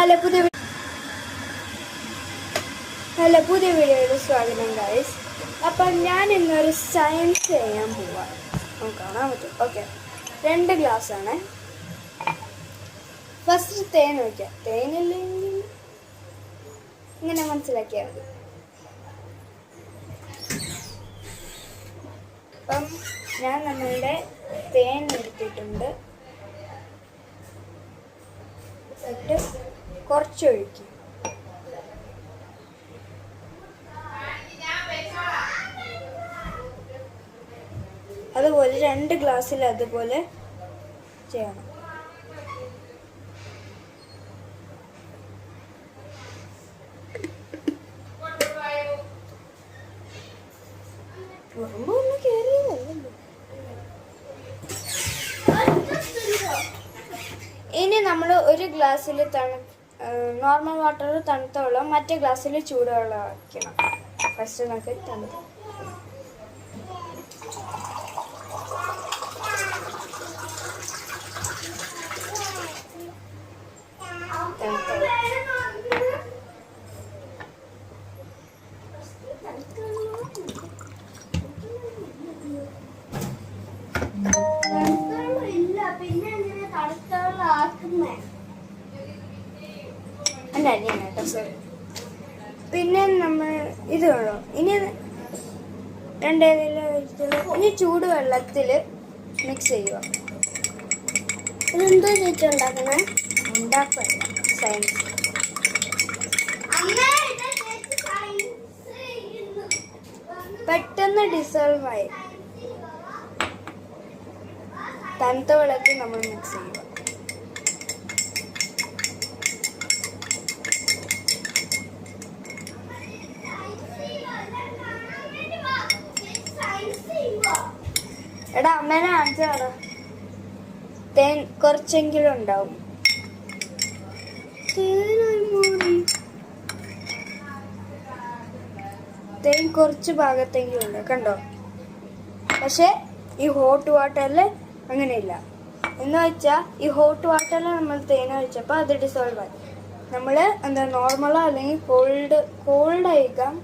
Hello പുതിയ വീഡിയോയിൽ സ്വാഗതം ഗൈസ്. അപ്പം ഞാൻ ഇന്നൊരു സയൻസ് ചെയ്യാൻ പോവാം. നമുക്ക് കാണാൻ പറ്റും. ഓക്കെ, 2 ഗ്ലാസ് ആണ്. ഫസ്റ്റ് തേൻ വയ്ക്കാം. തേനില്ലെങ്കിൽ ഇങ്ങനെ മനസ്സിലാക്കിയാൽ മതി. അപ്പം ഞാൻ നമ്മളുടെ തേൻ എടുത്തിട്ടുണ്ട്. എന്നിട്ട് കുറച്ചൊഴിക്കും. അതുപോലെ 2 ഗ്ലാസ്സിൽ അതുപോലെ ചെയ്യണം. ഒന്ന് കേറിയതല്ലോ. ഇനി നമ്മൾ ഒരു ഗ്ലാസ്സിൽ നോർമൽ വാട്ടർ തണുത്ത വെള്ളം, മറ്റേ ഗ്ലാസ്സിൽ ചൂടുവെള്ളം വയ്ക്കണം. ഫസ്റ്റ് നമുക്ക് തണുത്ത പിന്നെ നമ്മൾ ഇത് വേണോ. ഇനി ഇനി ചൂടുവെള്ളത്തിൽ മിക്സ് ചെയ്യുക. ഇതെന്തോ ചേച്ചി ഉണ്ടാക്കണേ? ഉണ്ടാക്കല്ല, സയൻസ്. പെട്ടെന്ന് ഡിസോൾവ് ആയി. തണുത്ത വെള്ളത്തിൽ നമ്മൾ മിക്സ് ചെയ്യുക. എടാ, അമ്മേനെ കാണിച്ചാടാ. തേൻ കുറച്ചെങ്കിലും ഉണ്ടാവും. തേൻ കുറച്ച് ഭാഗത്തെങ്കിലും ഉണ്ട്, കണ്ടോ? പക്ഷെ ഈ ഹോട്ട് വാട്ടറിൽ അങ്ങനെയില്ല. എന്ന് വെച്ചാൽ ഈ ഹോട്ട് വാട്ടറിൽ നമ്മൾ തേൻ ഒഴിച്ചപ്പോൾ അത് ഡിസോൾവ് ആയി. നമ്മൾ എന്താ നോർമലോ അല്ലെങ്കിൽ കോൾഡ് ആയിരിക്കാം.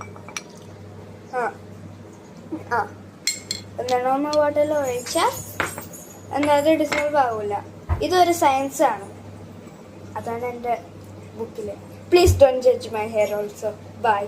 നോർമൽ വാട്ടറിൽ ഒഴിച്ചാൽ എന്താ അത് ഡിസോൾവ് ആവില്ല. ഇതൊരു സയൻസ് ആണ്. അതാണ് എൻ്റെ ബുക്കിൽ. Please don't judge my hair also. By.